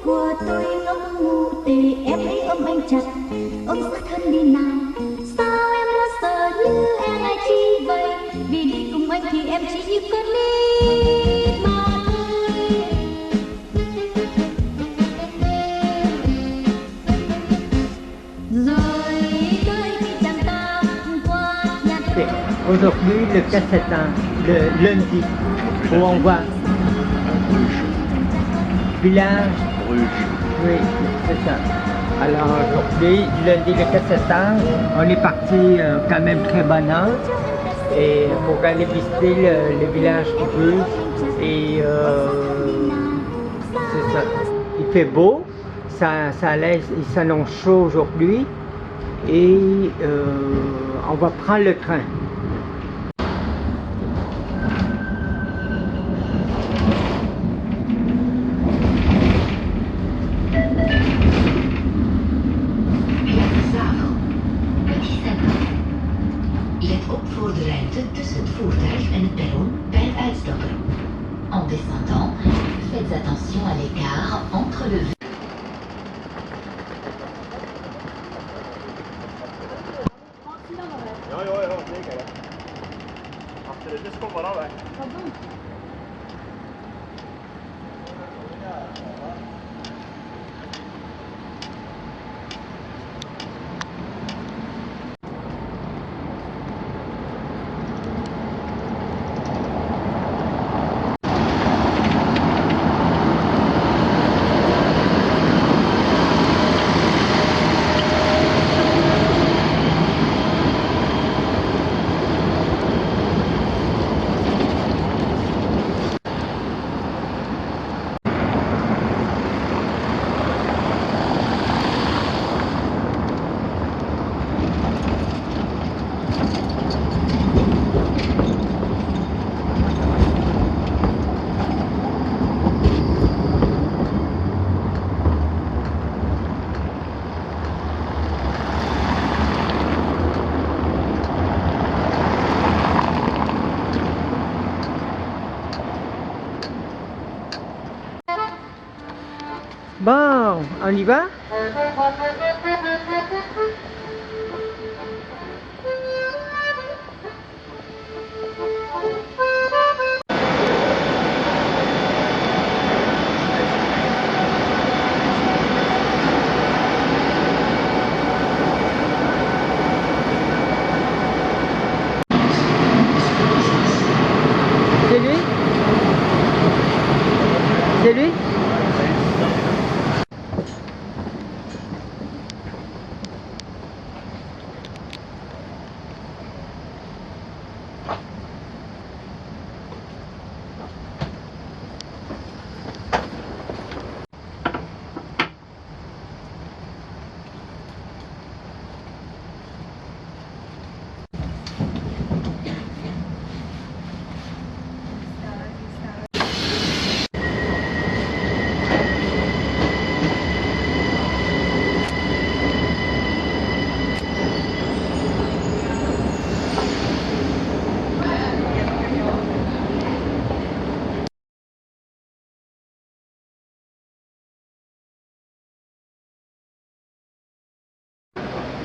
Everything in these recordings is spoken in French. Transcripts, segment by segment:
Thuở tôi ngốc ngu thì em hãy ôm anh chặt, ôm sát thân đi nào. Sao em lo sợ như e ngại chi vậy? Vì đi cùng anh thì em chỉ như con nít mà thôi. Rồi tới khi chàng ta qua nhà tôi. Aujourd'hui, le 4 septembre, le lundi, où on va village. Oui, c'est ça. Alors aujourd'hui, lundi le 4 septembre, on est parti quand même très bonne heure et pour aller visiter le village Rouge. Et c'est ça. Il fait beau, ça il s'annonce chaud aujourd'hui et on va prendre le train. Let op voor de ruimte tussen het voertuig en het perron bij het uitstappen. En descendant, faites attention à l'écart entre le... Ja, zeker. Achter de disco maar af, hè. Wat doen? Bon, on y va? C'est lui? C'est lui?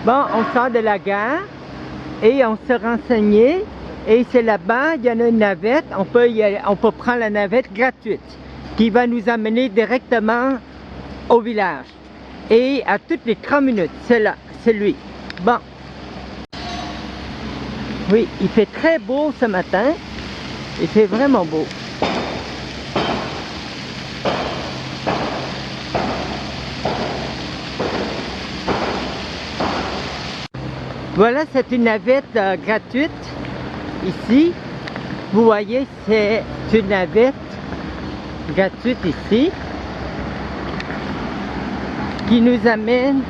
Bon, on sort de la gare et on se renseignait et c'est là-bas, il y en a une navette, on peut prendre la navette gratuite qui va nous amener directement au village. Et à toutes les 3 minutes, c'est là, c'est lui. Bon. Oui, il fait très beau ce matin, il fait vraiment beau. Voilà, c'est une navette gratuite ici. Vous voyez, c'est une navette gratuite ici qui nous amène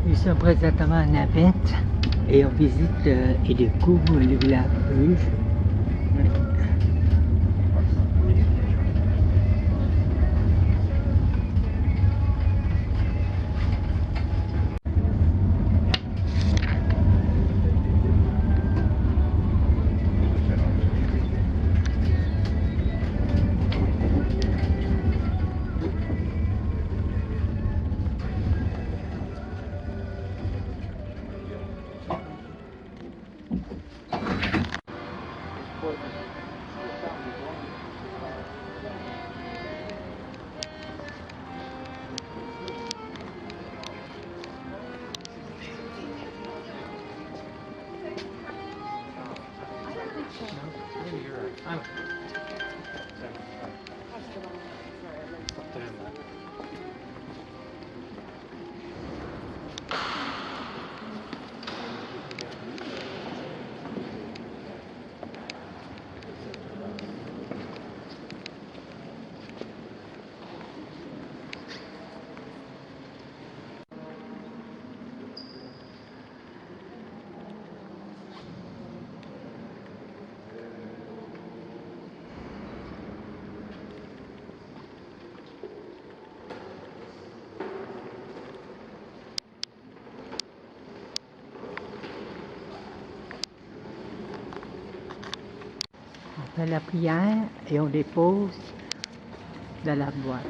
Nous sommes présentement en navette et on visite et découvre le village rouge. fait la prière et on dépose dans la boîte.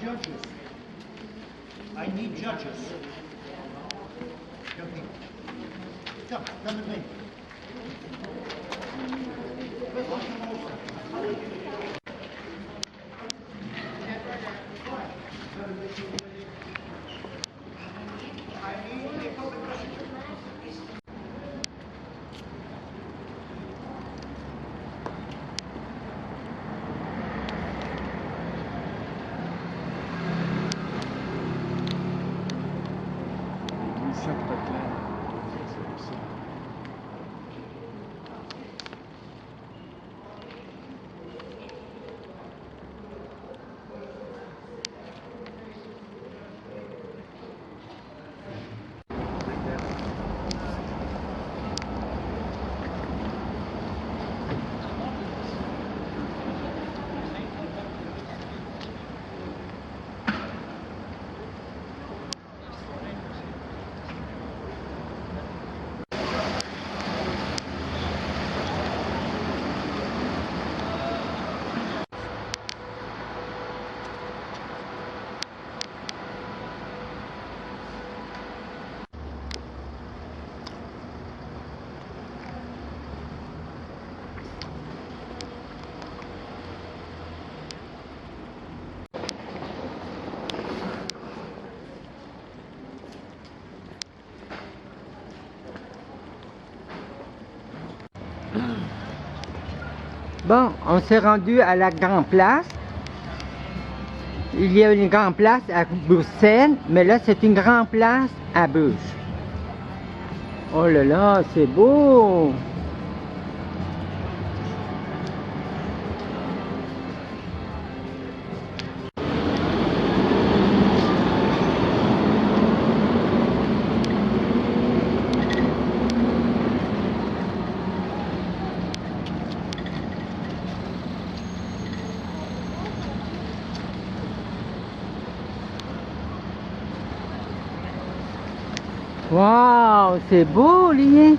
Judges. I need judges. Come with me. Bon, on s'est rendu à la grande place. Il y a une grande place à Bruxelles, mais là c'est une grande place à Bruges. Oh là là, c'est beau! Waouh, c'est beau, Olivier.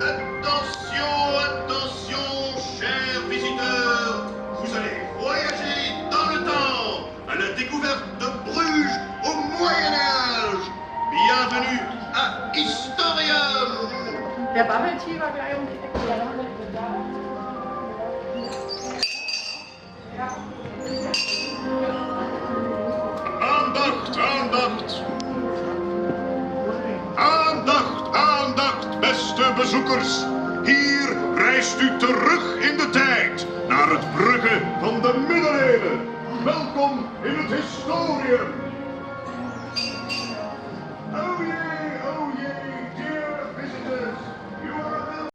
Attention, attention, chers visiteurs, vous allez voyager dans le temps, à la découverte de Bruges au Moyen-Âge. Bienvenue à Historium. Aandacht, aandacht. Aandacht, aandacht, beste bezoekers. Hier reist u terug in de tijd, naar het Brugge van de middeleeuwen. Welkom in het historium. Oh jee, dear visitors. You are welcome.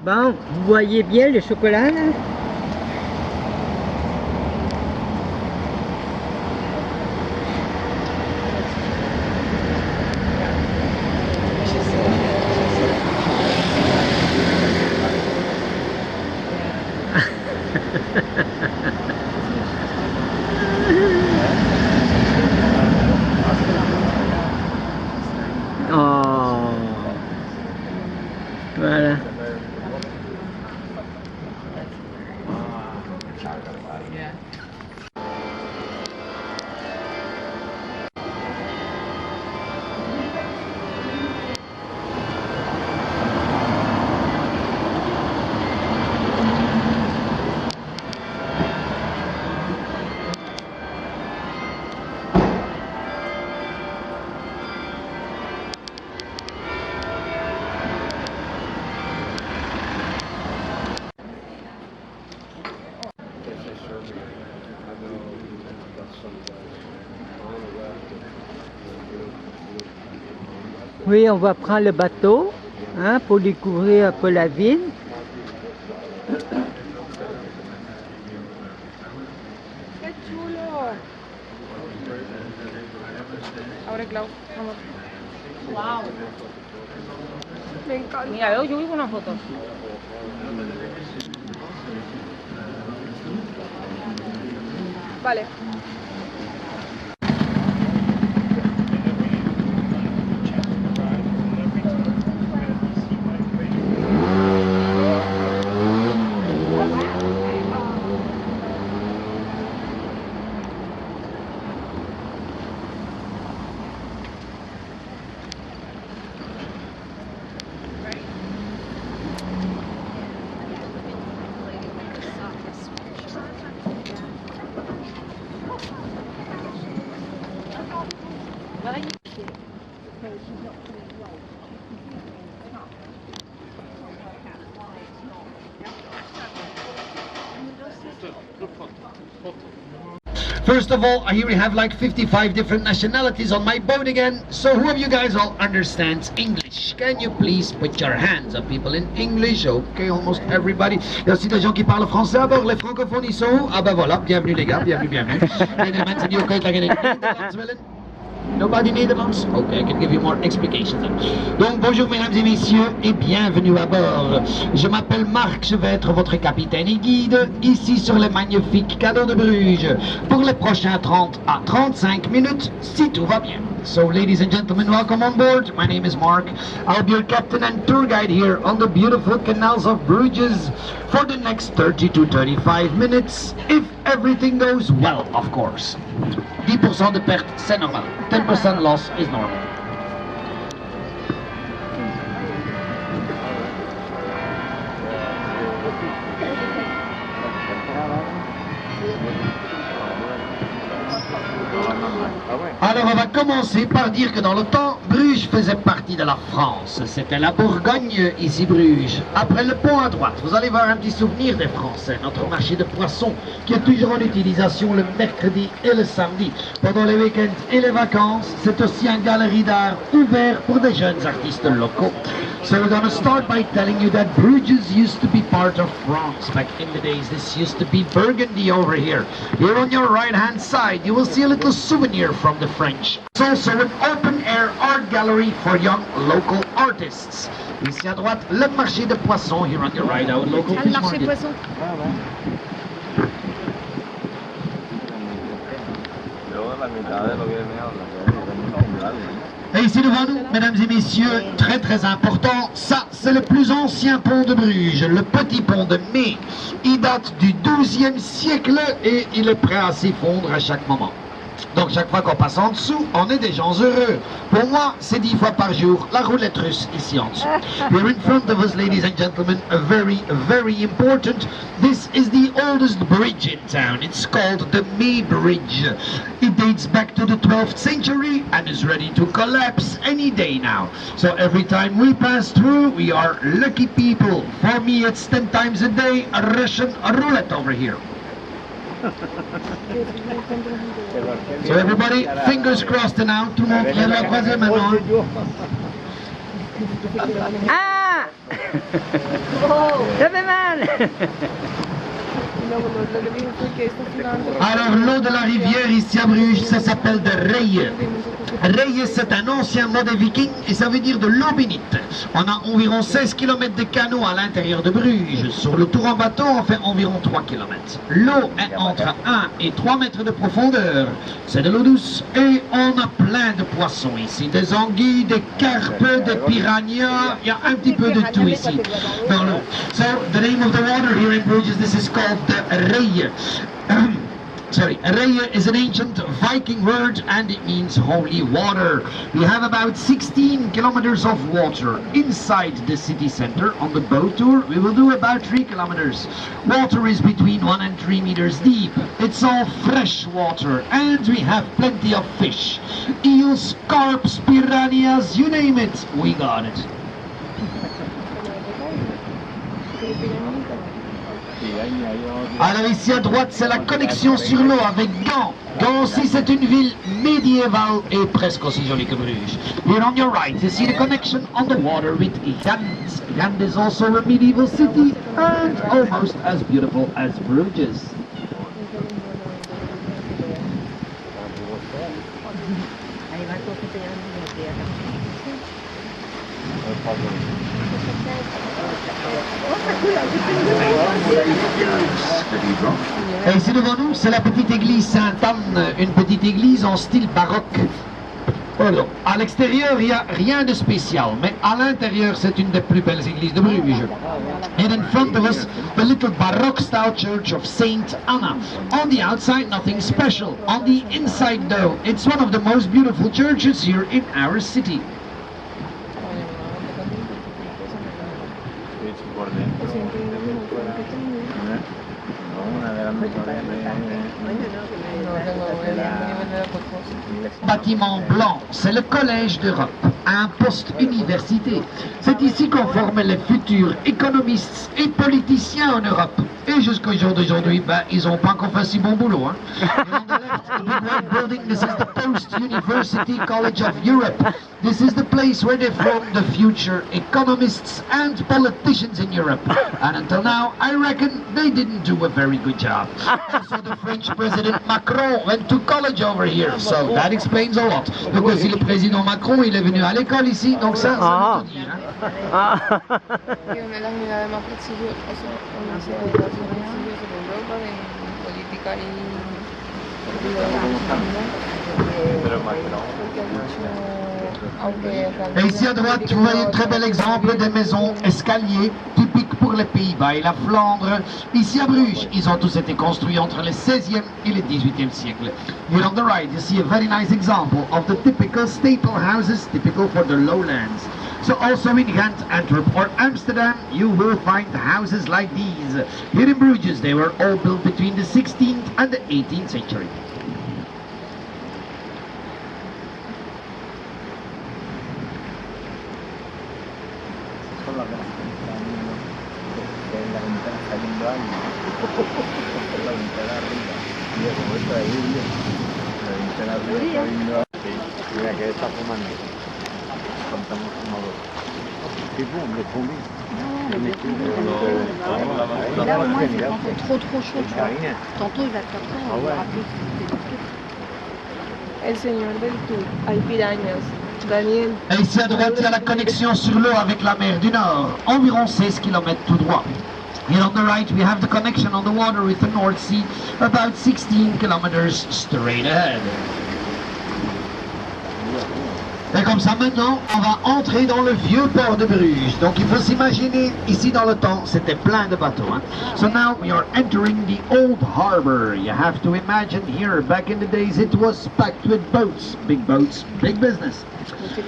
Bon, vous voyez bien le chocolat là? Oh, voilà. Oui, on va prendre le bateau hein, pour découvrir un peu la ville. Qué chulo. Ahora Clau, vamos. Wow. Me encanta. Mira, yo subí una foto. Vale. First of all, here we have like 55 different nationalities on my boat again. So who of you guys all understands English? Can you please put your hands up, people in English? Okay, almost everybody. Il y a aussi des gens qui parlent français à bord. Les francophones, ils sont où? Ah ben voilà, bienvenue les gars, bienvenue, bienvenue. Nederlands, die ook uitleggen in het Nederlands willen. Nobody Netherlands? Okay, I can give you more explications. Donc bonjour mesdames et messieurs et bienvenue à bord. Je m'appelle Marc, je vais être votre capitaine et guide ici sur les magnifiques canaux de Bruges pour les prochains 30 à 35 minutes si tout va bien. So ladies and gentlemen, welcome on board. My name is Mark. I'll be your captain and tour guide here on the beautiful canals of Bruges for the next 30 to 35 minutes if everything goes well, of course. 10% de perte, c'est normal. 10% loss is normal. Alors on va commencer par dire que dans le temps, Bruges faisait partie de la France. C'était la Bourgogne, ici Bruges. Après le pont à droite, vous allez voir un petit souvenir des Français. Notre marché de poissons qui est toujours en utilisation le mercredi et le samedi. Pendant les week-ends et les vacances, c'est aussi une galerie d'art ouvert pour des jeunes artistes locaux. So we're going to start by telling you that Bruges used to be part of France back in the days. This used to be Burgundy over here. Here on your right hand side you will see a little souvenir from the French. It's also an open air art gallery for young local artists. Ici à droite, le marché de poissons. Here on your right, our local fish Le marché market. poisson. Et ici devant nous, mesdames et messieurs, très très important, ça c'est le plus ancien pont de Bruges, le petit pont de Mai. Il date du XIIe siècle et il est prêt à s'effondrer à chaque moment. Donc chaque fois qu'on passe en dessous, on est des gens heureux. Pour moi, c'est 10 fois par jour la roulette russe ici en dessous. Here in front of us, ladies and gentlemen, a very, very important. This is the oldest bridge in town. It's called the May Bridge. It dates back to the 12th century and is ready to collapse any day now. So every time we pass through, we are lucky people. For me, it's 10 times a day a Russian roulette over here. So everybody, fingers crossed now, tout le monde lève la croisée maintenant. Ah! Ça fait mal! Alors l'eau de la rivière ici à Bruges, ça s'appelle de Reille. Reille, c'est un ancien mot des Vikings et ça veut dire de l'eau bénite. On a environ 16 km de canaux à l'intérieur de Bruges. Sur le tour en bateau, on fait environ 3 km. L'eau est entre 1 et 3 mètres de profondeur. C'est de l'eau douce et on a plein de poissons ici. Des anguilles, des carpes, des piranhas. Il y a un petit peu de tout ici dans l'eau. So the name of the water here in Bruges, this is called the Reille. Sorry, Reille is an ancient Viking word and it means holy water. We have about 16 kilometers of water inside the city center. On the boat tour, we will do about 3 kilometers. Water is between 1 and 3 meters deep. It's all fresh water and we have plenty of fish. Eels, carps, piranhas, you name it, we got it. Alors ici à droite, c'est la connexion sur l'eau avec Gand. Gand aussi, c'est une ville médiévale et presque aussi jolie que Bruges. Here on your right, you see the connection on the water with Gand. Gand is also a medieval city and almost as beautiful as Bruges. Et ici devant nous, c'est la petite église Sainte-Anne, une petite église en style baroque. Alors, à l'extérieur, il n'y a rien de spécial, mais à l'intérieur, c'est une des plus belles églises de Bruges. And in front of us, the little Baroque-style church of Saint Anna. On the outside, nothing special. On the inside, though, it's one of the most beautiful churches here in our city. Bâtiment blanc, c'est le Collège d'Europe, un poste université. C'est ici qu'on forme les futurs économistes et politiciens en Europe. Et jusqu'au jour d'aujourd'hui, ils n'ont pas encore fait si bon boulot. Hein. On the left, the big white building, this is the Post-University College of Europe. This is the place where they form the future economists and politicians in Europe. And until now, I reckon they didn't do a very good job. Also, the French President Macron went to college over here, so that explains a lot. Donc aussi le président Macron, il est venu à l'école ici, donc ça veut tout dire. Hein. Et ici à droite, vous voyez un très bel exemple des maisons escaliers typiques pour les Pays-Bas et la Flandre. Ici à Bruges, ils ont tous été construits entre le 16e et le 18e siècle. Here on the right, you see a very nice example of the typical staple houses, typical for the lowlands. So also in Ghent, Antwerp or Amsterdam, you will find houses like these. Here in Bruges, they were all built between the 16th and the 18th century. Là, au moins, c'est quand c'est trop chaud, tu vois. Tantôt, il va te faire ça, on va rappeler que c'était El Señor del Tour, hay pirañas. Daniel. Et ici à droite, il y a la connexion sur l'eau avec la mer du Nord, environ 16 km tout droit. Here on the right, we have the connection on the water with the North Sea, about 16 kilometers straight ahead. Et comme ça maintenant, on va entrer dans le vieux port de Bruges. Donc il faut s'imaginer, ici dans le temps, c'était plein de bateaux. Hein? So now we are entering the old harbor. You have to imagine here, back in the days, it was packed with boats, big business.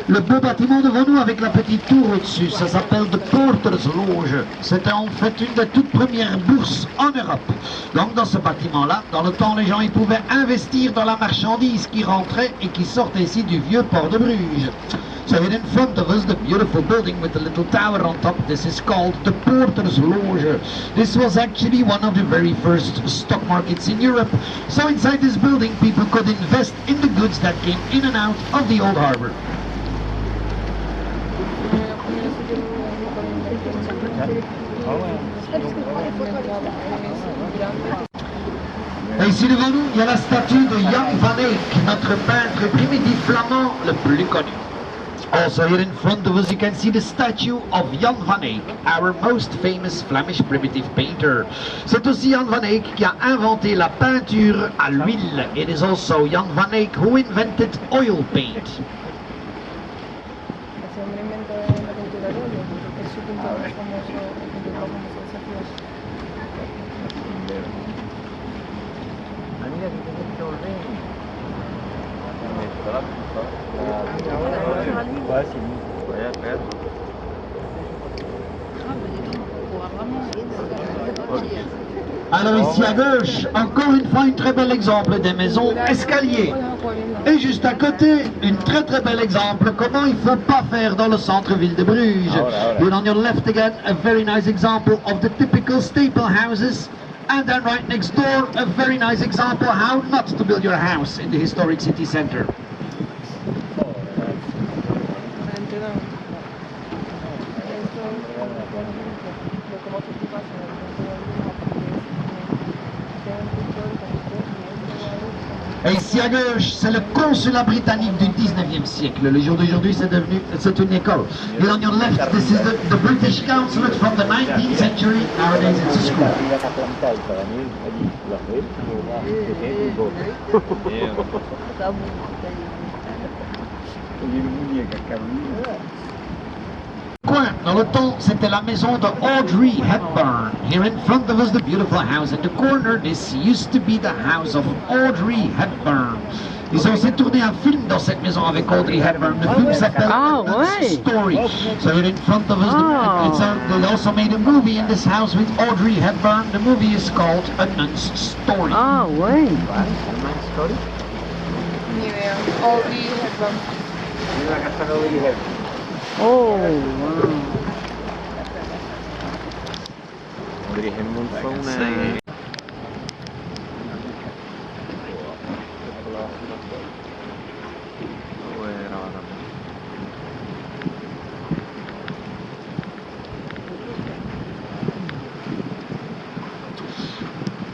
Le beau bâtiment devant nous avec la petite tour au-dessus, ça s'appelle The Porter's Loge. C'était en fait une des toutes premières bourses en Europe. Donc dans ce bâtiment-là, dans le temps, les gens ils pouvaient investir dans la marchandise qui rentrait et qui sortait ici du vieux port de Bruges. So here in front of us, the beautiful building with the little tower on top, this is called the Porter's Loge. This was actually one of the very first stock markets in Europe. So inside this building, people could invest in the goods that came in and out of the old harbor. Et ici devant nous, il y a la statue de Jan van Eyck, notre peintre primitif flamand le plus connu. Also here in front of us you can see the statue of Jan van Eyck, our most famous Flemish primitive painter. C'est aussi Jan van Eyck qui a inventé la peinture à l'huile. It is also Jan van Eyck who invented oil paint. Alors ici à gauche, encore une fois un très bel exemple des maisons escaliers. Et juste à côté, un très bel exemple comment il ne faut pas faire dans le centre-ville de Bruges. And on your left again, a very nice example of the typical staple houses. And then right next door, a very nice example how not to build your house in the historic city center. Et ici à gauche, c'est le consulat britannique du 19e siècle. Le jour d'aujourd'hui, c'est une école. And on your left, this is the British consulate from the 19th century. Nowadays, it's a school. Coin, dans le temps, c'était la maison de Audrey Hepburn. Here in front of us, the beautiful house in the corner. This used to be the house of Audrey Hepburn. Ils ont aussi tourné un film dans cette maison avec Audrey Hepburn. Le film s'appelle Story. So here in front of us, they also made a movie in this house with Audrey Hepburn. The movie is called A Nun's Story. Ah ouais. Ni idea. Audrey Hepburn. Oh, wow.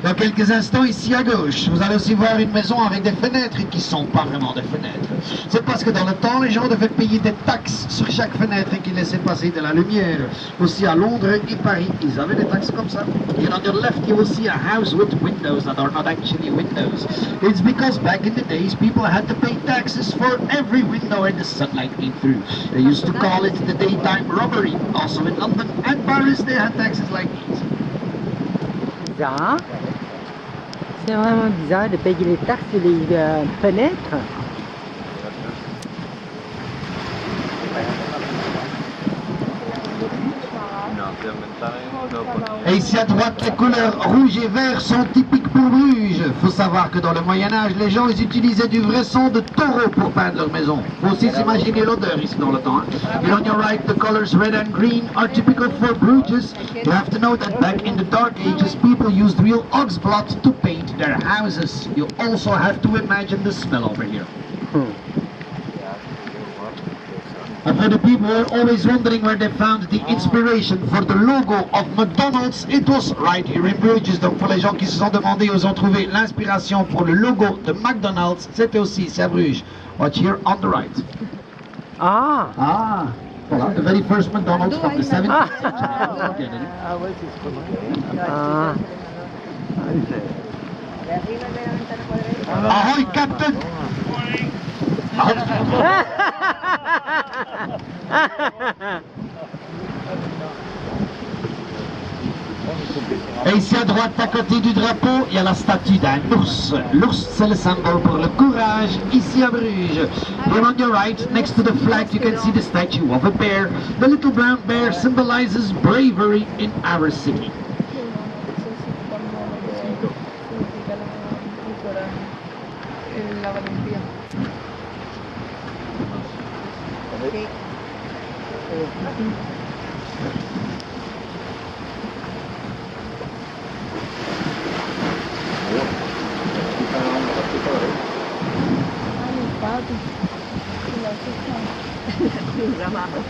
Dans quelques instants, ici à gauche, vous allez aussi voir une maison avec des fenêtres qui ne sont pas vraiment des fenêtres. C'est parce que dans le temps, les gens devaient payer des taxes sur chaque fenêtre et qui laissaient passer de la lumière. Aussi à Londres et Paris, ils avaient des taxes comme ça. And on your left, you will see a house with windows that are not actually windows. It's because back in the days, people had to pay taxes for every window and the sunlight came through. They used to call it the daytime robbery. Also in London and Paris, they had taxes like these. Bizarre. C'est vraiment bizarre de payer les taxes sur les fenêtres. Et ici à droite, les couleurs rouge et vert sont typiques pour Bruges. Faut savoir que dans le Moyen-Âge, les gens ils utilisaient du vrai sang de taureau pour peindre leur maison. Faut aussi s'imaginer l'odeur ici dans le temps. And on your right, the colors red and green are typical for Bruges. You have to know that back in the Dark Ages, people used real ox blood to paint their houses. You also have to imagine the smell over here. And for the people who are always wondering where they found the inspiration for the logo of McDonald's, it was right here in Bruges. Donc pour les gens qui se sont demandé où ils ont trouvé l'inspiration pour le logo de McDonald's, c'était aussi ici à Bruges. Watch here on the right. Ah. Ah, voilà, the very first McDonald's from the 17th Ah. century. Ah. Ahoy, Captain! Et ici à droite, à côté du drapeau, il y a la statue d'un ours. L'ours, c'est le symbole pour le courage, ici à Bruges. Here on your right, next to the flag, you can see the statue of a bear. The little brown bear symbolizes bravery in our city. La valentía.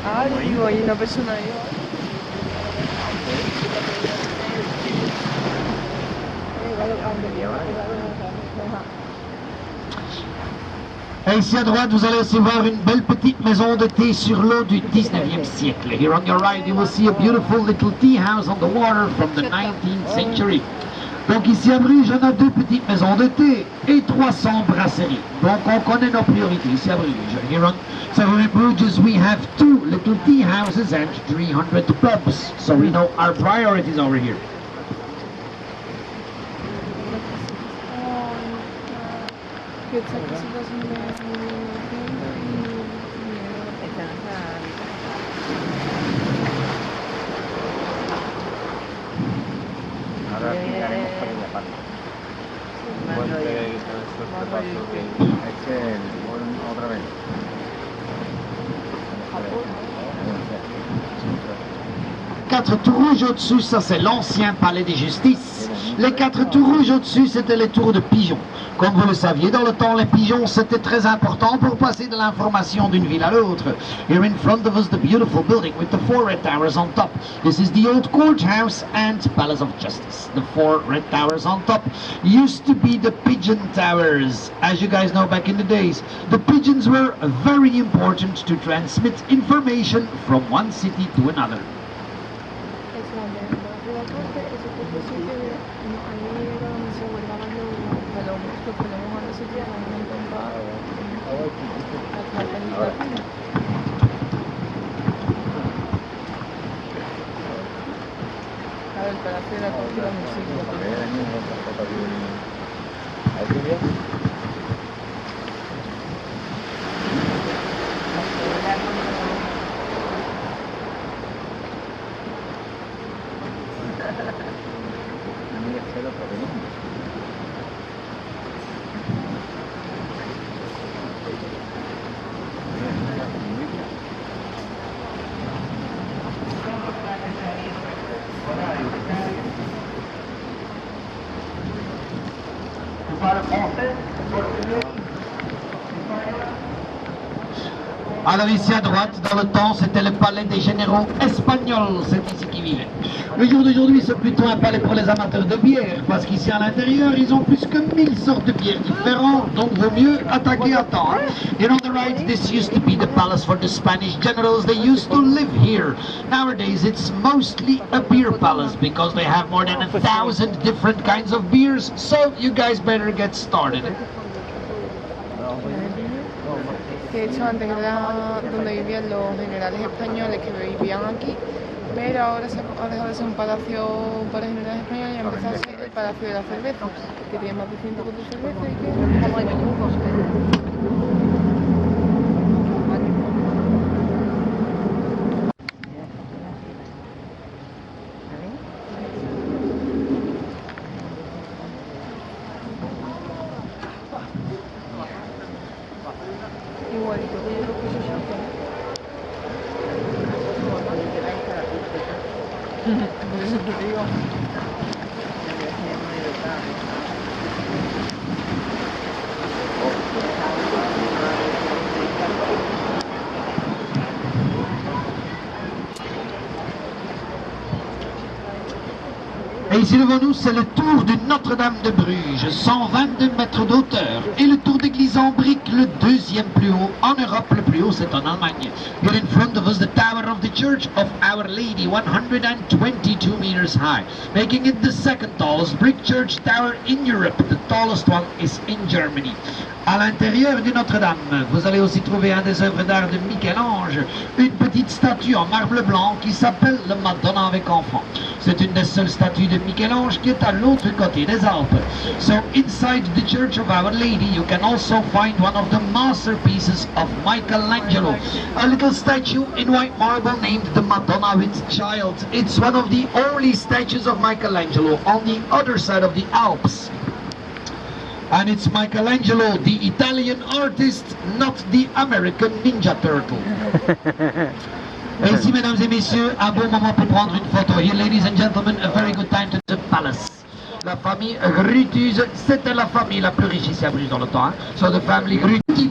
Ah, digo, hay una persona ahí. Et ici à droite, vous allez aussi voir une belle petite maison de thé sur l'eau du 19e siècle. Here on your right, you will see a beautiful little tea house on the water from the 19th century. Donc ici à Bruges, on a 2 petites maisons de thé et 300 brasseries. Donc on connaît nos priorités ici à Bruges. So in Bruges, we have 2 little tea houses and 300 pubs. So we know our priorities over here. Quatre tours rouges au-dessus, ça c'est l'ancien palais de justice. Les 4 tours rouges au-dessus, c'était les tours de pigeons. Comme vous le saviez, dans le temps, les pigeons, c'était très important pour passer de l'information d'une ville à l'autre. Here in front of us, the beautiful building with the 4 red towers on top. This is the old courthouse and Palace of Justice. The 4 red towers on top used to be the pigeon towers. As you guys know, back in the days, the pigeons were very important to transmit information from one city to another. Alors ici à droite, dans le temps, c'était le palais des généraux espagnols, c'est ici qu'ils vivaient. Le jour d'aujourd'hui, c'est plutôt un palais pour les amateurs de bière, parce qu'ici à l'intérieur, ils ont plus que 1000 sortes de bières différentes, donc vaut mieux attaquer à temps. And on the right, this used to be the palace for the Spanish generals. They used to live here. Nowadays, it's mostly a beer palace, because they have more than 1,000 different kinds of beers, so you guys better get started. De hecho, antes era donde vivían los generales españoles que vivían aquí, pero ahora ha dejado de ser un palacio para generales españoles y ha empezado a ser el palacio de la cerveza, que tiene más de 100 copas de cerveza y que... Por eso te digo. Et ici devant nous, c'est le tour de Notre-Dame de Bruges, 122 mètres d'auteur. Et le tour d'église en brique, le deuxième plus haut en Europe. Le plus haut, c'est en Allemagne. Here in front of us, the tower of the Church of Our Lady, 122 meters high, making it the second tallest brick church tower in Europe. The tallest one is in Germany. À l'intérieur de Notre-Dame, vous allez aussi trouver un des œuvres d'art de Michel-Ange, une petite statue en marbre blanc qui s'appelle le Madonna avec enfant. C'est une des seules statues de Michel-Ange qui est à l'autre côté des Alpes. So inside the Church of Our Lady, you can also find one of the masterpieces of Michelangelo, a little statue in white marble named the Madonna with Child. It's one of the only statues of Michelangelo on the other side of the Alps. And it's Michelangelo, the Italian artist, not the American Ninja Turtle. Et ici, mesdames et messieurs, un bon moment pour prendre une photo. Here, ladies and gentlemen, a very good time to the palace. La famille Grutuse, c'était la famille la plus riche ici à Bruges dans le temps. Hein. So the family Grutuse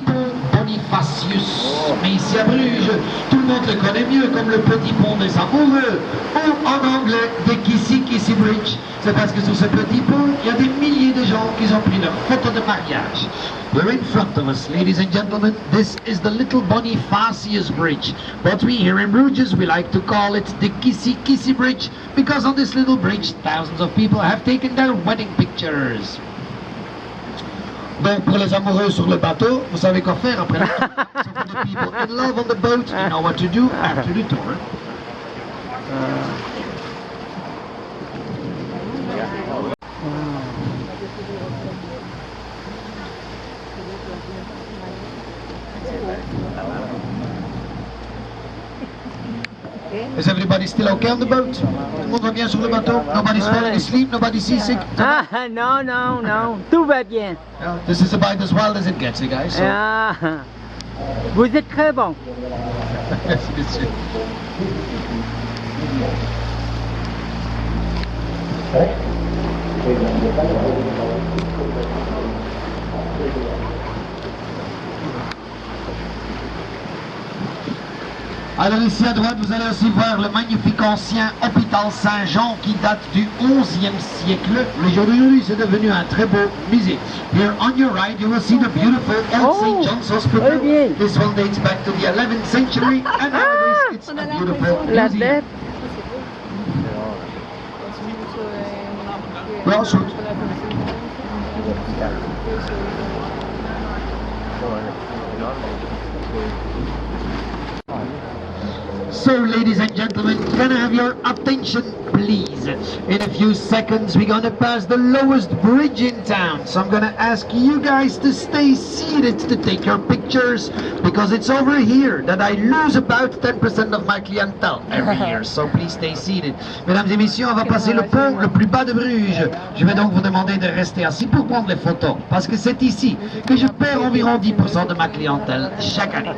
Bonifacius. Mais ici à Bruges, tout le monde le connaît mieux comme le petit pont des amoureux, ou en anglais, the Kissy Kissy Bridge. C'est parce que sur ce petit pont, il y a des milliers de gens qui ont pris leur photo de mariage. We're in front of us, ladies and gentlemen. This is the little Bonifacius Bridge. But we here in Bruges, we like to call it the Kissy Kissy Bridge, because on this little bridge, thousands of people have taken their wedding pictures. Donc pour les amoureux sur le bateau, vous savez quoi faire après le tour. So for the people in love on the boat, you know what to do after the tour. Is everybody still okay on the boat? Tout le monde va bien sur le bateau? Nobody's falling asleep? Nobody's seasick? Ah, non, non, non, tout va bien. Yeah, this is about as wild as it gets, you guys. So. Ah, vous êtes très bon. Merci, monsieur. Alors ici à droite, vous allez aussi voir le magnifique ancien hôpital Saint-Jean qui date du XIe siècle. Mais aujourd'hui, c'est devenu un très beau musée. Here on your right, you will see the beautiful old St. John's Hospital. This one dates back to the 11th century and nowadays it's a beautiful museum. Well, shoot. So, ladies and gentlemen, can I have your attention, please? In a few seconds, we're going to pass the lowest bridge in town. So I'm going to ask you guys to stay seated to take your pictures, because it's over here that I lose about 10% of my clientele every year. So please stay seated. Mesdames et messieurs, on va passer le pont le plus bas de Bruges. Je vais donc vous demander de rester assis pour prendre les photos, parce que c'est ici que je perds environ 10% de ma clientèle chaque année.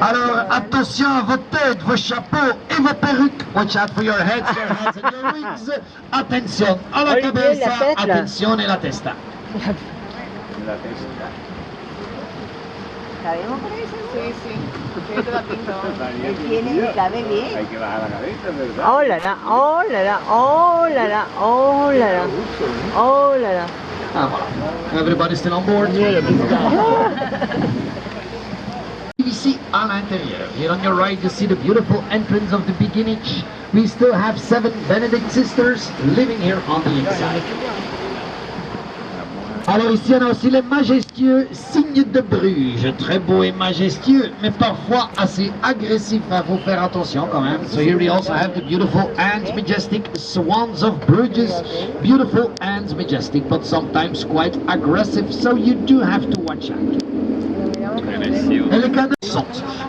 Alors, attention à vos têtes, vos chapeaux et vos perruques. Watch out for your heads, and your wigs. Attention a la cabeza, attention a la testa. ¿Cabemos por eso? Sí, sí. Sí, te la pinto. Tiene, cabe bien. Hay que bajar la cabeza, ¿verdad? Oh là là, oh là là, oh là là, oh là là, oh là là. Ah, voilà. Everybody still on board? Ici à l'intérieur. Here on your right you see the beautiful entrance of the beginning. We still have 7 Benedict sisters living here on the inside. Alors ici on a aussi les majestueux signes de Bruges. Très beau et majestueux, mais parfois assez agressif. Il faut faire attention quand même. So here we also have the beautiful and majestic swans of Bruges. Beautiful and majestic, but sometimes quite aggressive. So you do have to watch out.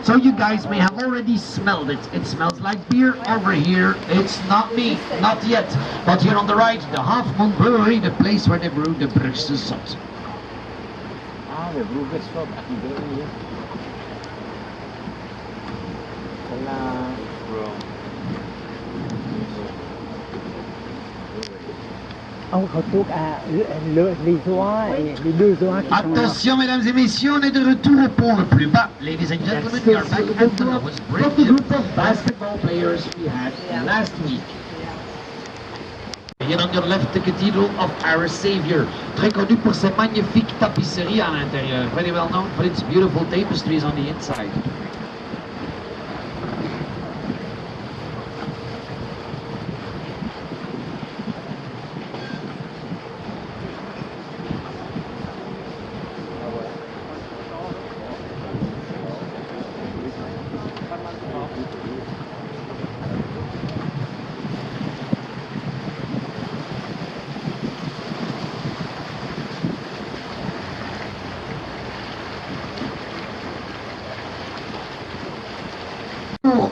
So you guys may have already smelled it. It smells like beer over here. It's not me, not yet. But here on the right, the Half Moon Brewery, the place where they brew the Brugse Zot. Ah, de Brugge Zot. On retourne à les oies et les deux oies qui Attention mesdames et messieurs, on est de retour au pont le plus bas. Ladies and gentlemen, we are back at the lowest bridge. The group of basketball players we had last week. Here on your left, the Cathedral of Our Savior, très connu pour ses magnifiques tapisseries à l'intérieur. Very well known for its beautiful tapestries on the inside.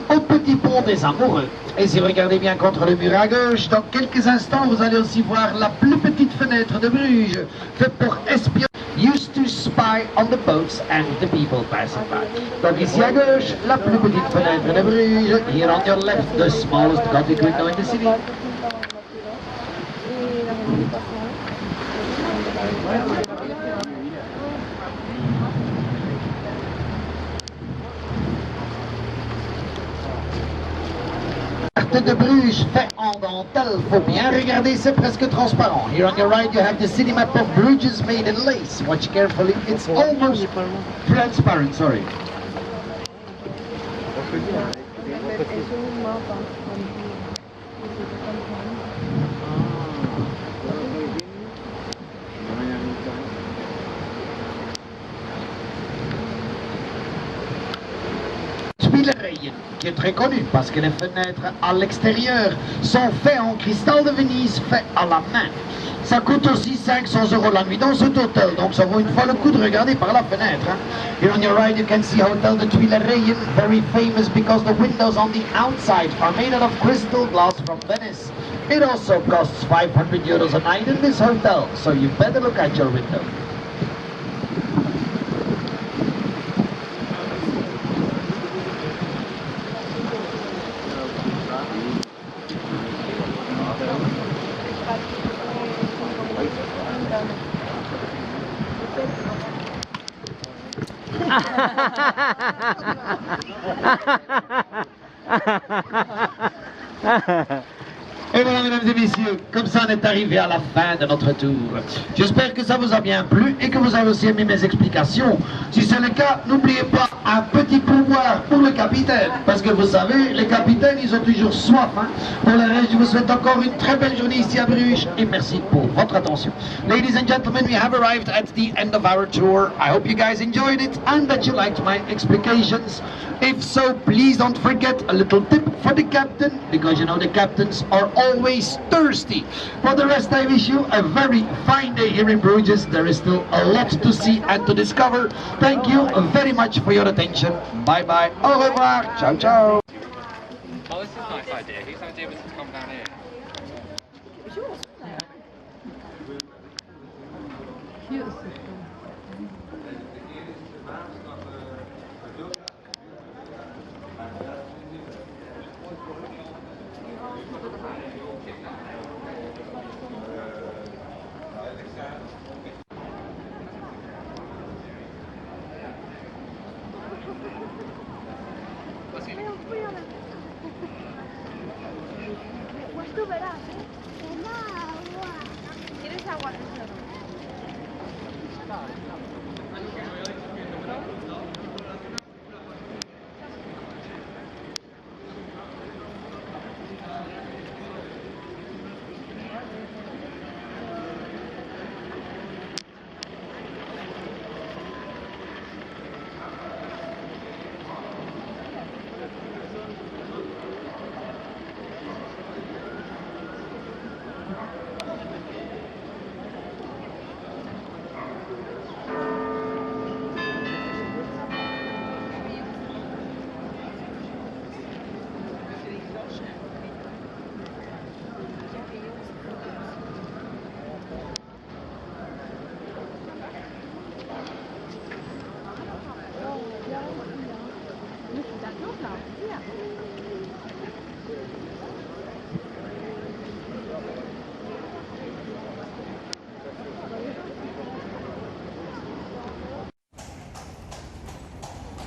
Au petit pont des amoureux. Et si vous regardez bien contre le mur à gauche, dans quelques instants, vous allez aussi voir la plus petite fenêtre de Bruges, faite pour espionner, used to spy on the boats and the people passing by. Donc ici à gauche, la plus petite fenêtre de Bruges. Here on your left, the smallest Gothic window in the city. De Bruges fait en dentelle, faut bien regarder, c'est presque transparent. Here on your right you have the city map of Bruges made in lace. Watch carefully, it's almost transparent, sorry. Qui est très connu parce que les fenêtres à l'extérieur sont faites en cristal de Venise fait à la main. Ça coûte aussi 500 € la nuit dans cet hôtel, donc ça vaut une fois le coup de regarder par la fenêtre. Here on your right you can see Hotel de Tuileries, very famous because the windows on the outside are made out of crystal glass from Venice. It also costs 500 € a night in this hotel, so you better look at your window. Et voilà, mesdames et messieurs, comme ça on est arrivé à la fin de notre tour. J'espère que ça vous a bien plu et que vous avez aussi aimé mes explications. Si c'est le cas, n'oubliez pas un petit pourboire pour le capitaine. Parce que vous savez, les capitaines, ils ont toujours soif. Hein. Pour le reste, je vous souhaite encore une très belle journée ici à Bruges et merci pour votre attention. Ladies and gentlemen, we have arrived at the end of our tour. I hope you guys enjoyed it and that you liked my explications. If so, please don't forget a little tip for the captain, because you know the captains are always thirsty. For the rest, I wish you a very fine day here in Bruges. There is still a lot to see and to discover. Thank you very much for your attention. Bye bye. Au revoir. Ciao, ciao. Oh, this is a nice idea. Whose idea was to come down here?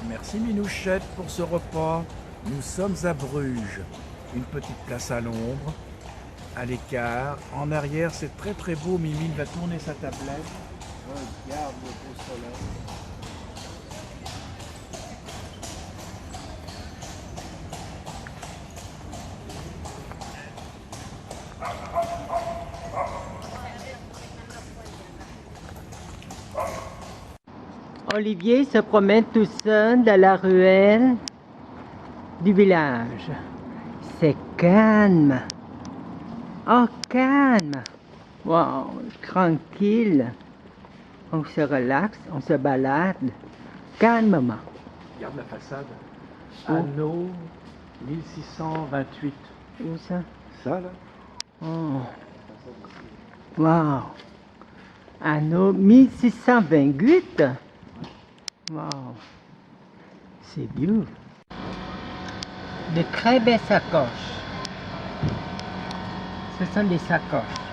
Merci Minouchette pour ce repas. Nous sommes à Bruges. Une petite place à l'ombre, à l'écart. En arrière, c'est très très beau. Mimine va tourner sa tablette. Regarde le beau soleil. Olivier se promène tout seul dans la ruelle du village. C'est calme. Oh, calme. Wow, tranquille. On se relaxe, on se balade calmement. Regarde la façade. Anneau 1628. Où ça? Ça là? Oh. Wow. Anneau 1628. Wow. C'est beau. De très belles sacoches. Ce sont des sacoches.